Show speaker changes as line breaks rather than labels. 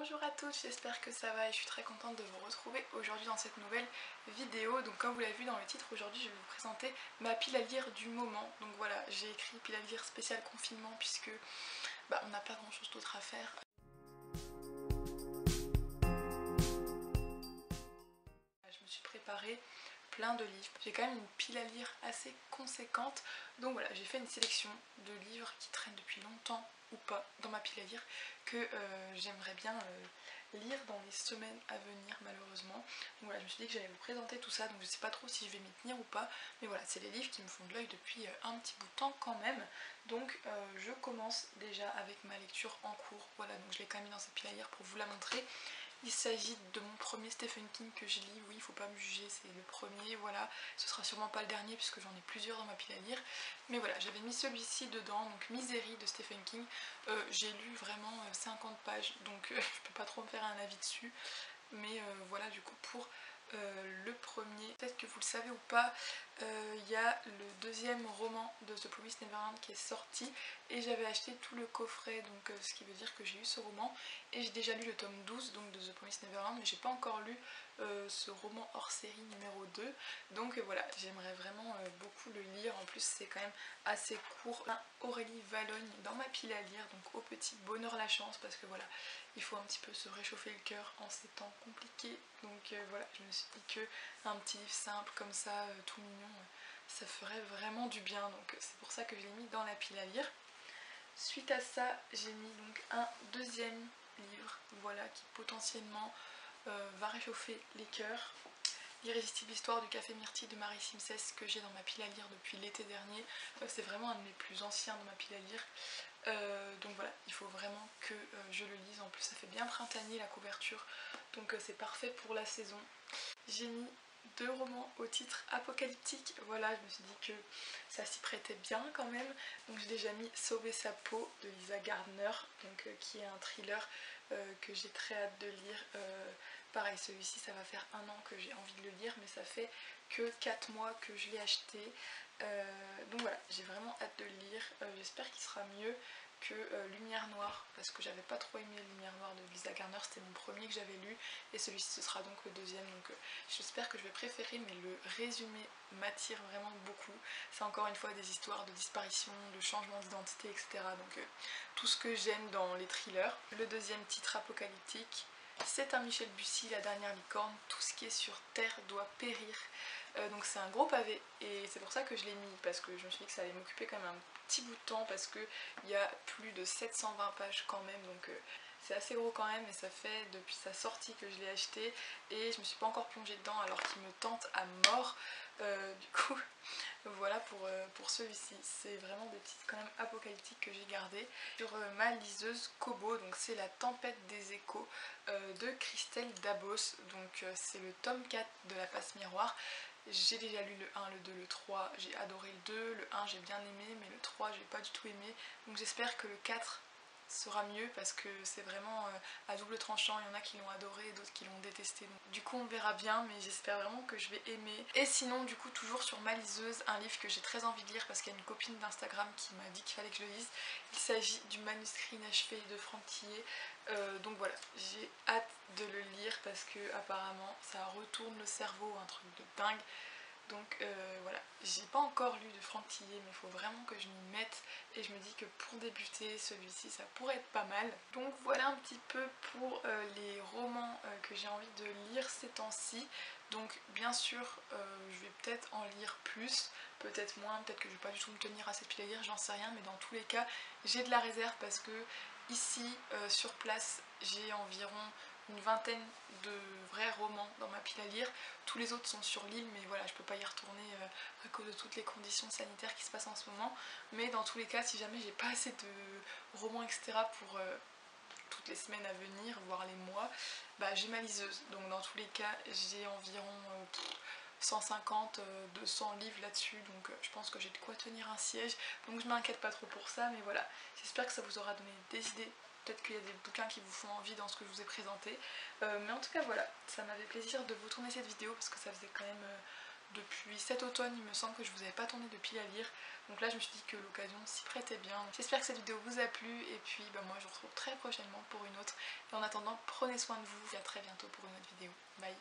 Bonjour à toutes, j'espère que ça va et je suis très contente de vous retrouver aujourd'hui dans cette nouvelle vidéo. Donc comme vous l'avez vu dans le titre, aujourd'hui je vais vous présenter ma pile à lire du moment. Donc voilà, j'ai écrit pile à lire spécial confinement puisque on n'a pas grand chose d'autre à faire. Je me suis préparée plein de livres. J'ai quand même une pile à lire assez conséquente. Donc voilà, j'ai fait une sélection de livres qui traînent depuis longtemps ou pas dans ma pile à lire que j'aimerais bien lire dans les semaines à venir malheureusement. Donc voilà, je me suis dit que j'allais vous présenter tout ça, donc je sais pas trop si je vais m'y tenir ou pas, mais voilà, c'est les livres qui me font de l'œil depuis un petit bout de temps quand même. Donc je commence déjà avec ma lecture en cours. Voilà, donc je l'ai quand même mis dans cette pile à lire pour vous la montrer. Il s'agit de mon premier Stephen King que je lis, oui, il faut pas me juger, c'est le premier, voilà. Ce sera sûrement pas le dernier puisque j'en ai plusieurs dans ma pile à lire. Mais voilà, j'avais mis celui-ci dedans, donc Misery de Stephen King. J'ai lu vraiment 50 pages, donc je peux pas trop me faire un avis dessus. Mais voilà, du coup, pour le premier, peut-être que vous le savez ou pas, il y a le deuxième roman de The Promised Neverland qui est sorti et j'avais acheté tout le coffret, donc ce qui veut dire que j'ai eu ce roman et j'ai déjà lu le tome 12 donc, de The Promised Neverland, mais j'ai pas encore lu ce roman hors série numéro 2, donc voilà, j'aimerais vraiment beaucoup le lire. En plus c'est quand même assez court. Aurélie Valognes dans ma pile à lire, donc au petit bonheur la chance, parce que voilà, il faut un petit peu se réchauffer le cœur en ces temps compliqués, donc voilà, je me suis dit que un petit livre simple comme ça, tout mignon, ça ferait vraiment du bien, donc c'est pour ça que je l'ai mis dans la pile à lire. Suite à ça, j'ai mis donc un deuxième livre, voilà, qui potentiellement va réchauffer les cœurs. L'irrésistible histoire du café Myrtille de Marie Simsès que j'ai dans ma pile à lire depuis l'été dernier. C'est vraiment un de mes plus anciens dans ma pile à lire. Donc voilà, il faut vraiment que je le lise. En plus ça fait bien printanier la couverture, donc c'est parfait pour la saison. J'ai mis deux romans au titre apocalyptique, voilà, je me suis dit que ça s'y prêtait bien quand même. Donc j'ai déjà mis Sauver sa peau de Lisa Gardner, donc, qui est un thriller que j'ai très hâte de lire. Pareil, celui-ci ça va faire 1 an que j'ai envie de le lire, mais ça fait que 4 mois que je l'ai acheté. Donc voilà, j'ai vraiment hâte de le lire. J'espère qu'il sera mieux que Lumière Noire, parce que j'avais pas trop aimé Lumière Noire de Lisa Gardner, c'était mon premier que j'avais lu, et celui-ci ce sera donc le deuxième, donc j'espère que je vais préférer, mais le résumé m'attire vraiment beaucoup. C'est encore une fois des histoires de disparition, de changement d'identité, etc. Donc tout ce que j'aime dans les thrillers. Le deuxième titre apocalyptique, c'est un Michel Bussy, La dernière licorne, tout ce qui est sur terre doit périr. Donc c'est un gros pavé et c'est pour ça que je l'ai mis, parce que je me suis dit que ça allait m'occuper quand même un petit bout de temps, parce qu'il y a plus de 720 pages quand même, donc c'est assez gros quand même, et ça fait depuis sa sortie que je l'ai acheté et je me suis pas encore plongée dedans alors qu'il me tente à mort. Du coup voilà pour celui-ci. C'est vraiment des titres quand même apocalyptiques que j'ai gardés. Sur ma liseuse Kobo, donc c'est La tempête des échos de Christelle Dabos, donc c'est le tome 4 de La passe miroir. J'ai déjà lu le 1, le 2, le 3, j'ai adoré le 2, le 1 j'ai bien aimé, mais le 3 j'ai pas du tout aimé, donc j'espère que le 4 sera mieux, parce que c'est vraiment à double tranchant, il y en a qui l'ont adoré et d'autres qui l'ont détesté, donc du coup on verra bien, mais j'espère vraiment que je vais aimer. Et sinon du coup toujours sur ma liseuse, un livre que j'ai très envie de lire parce qu'il y a une copine d'Instagram qui m'a dit qu'il fallait que je le lise. Il s'agit du manuscrit inachevé de Franck Tillet, donc voilà, j'ai hâte de le lire parce que apparemment ça retourne le cerveau, un truc de dingue. Donc voilà, j'ai pas encore lu de Franck Tillet, mais il faut vraiment que je m'y mette, et je me dis que pour débuter celui-ci ça pourrait être pas mal. Donc voilà un petit peu pour les romans que j'ai envie de lire ces temps-ci. Donc bien sûr je vais peut-être en lire plus, peut-être moins, peut-être que je vais pas du tout me tenir à cette pile à lire, j'en sais rien, mais dans tous les cas j'ai de la réserve parce que ici sur place j'ai environ une vingtaine de vrais romans dans ma pile à lire. Tous les autres sont sur l'île, mais voilà, je peux pas y retourner à cause de toutes les conditions sanitaires qui se passent en ce moment. Mais dans tous les cas, si jamais j'ai pas assez de romans, etc. pour toutes les semaines à venir, voire les mois, j'ai ma liseuse. Donc dans tous les cas, j'ai environ 150, 200 livres là-dessus, donc je pense que j'ai de quoi tenir un siège. Donc je m'inquiète pas trop pour ça, mais voilà, j'espère que ça vous aura donné des idées. Peut-être qu'il y a des bouquins qui vous font envie dans ce que je vous ai présenté. Mais en tout cas voilà, ça m'avait plaisir de vous tourner cette vidéo parce que ça faisait quand même depuis cet automne, il me semble que je vous avais pas tourné de pile à lire. Donc là je me suis dit que l'occasion s'y prêtait bien. J'espère que cette vidéo vous a plu et puis moi je vous retrouve très prochainement pour une autre. Et en attendant, prenez soin de vous et à très bientôt pour une autre vidéo. Bye.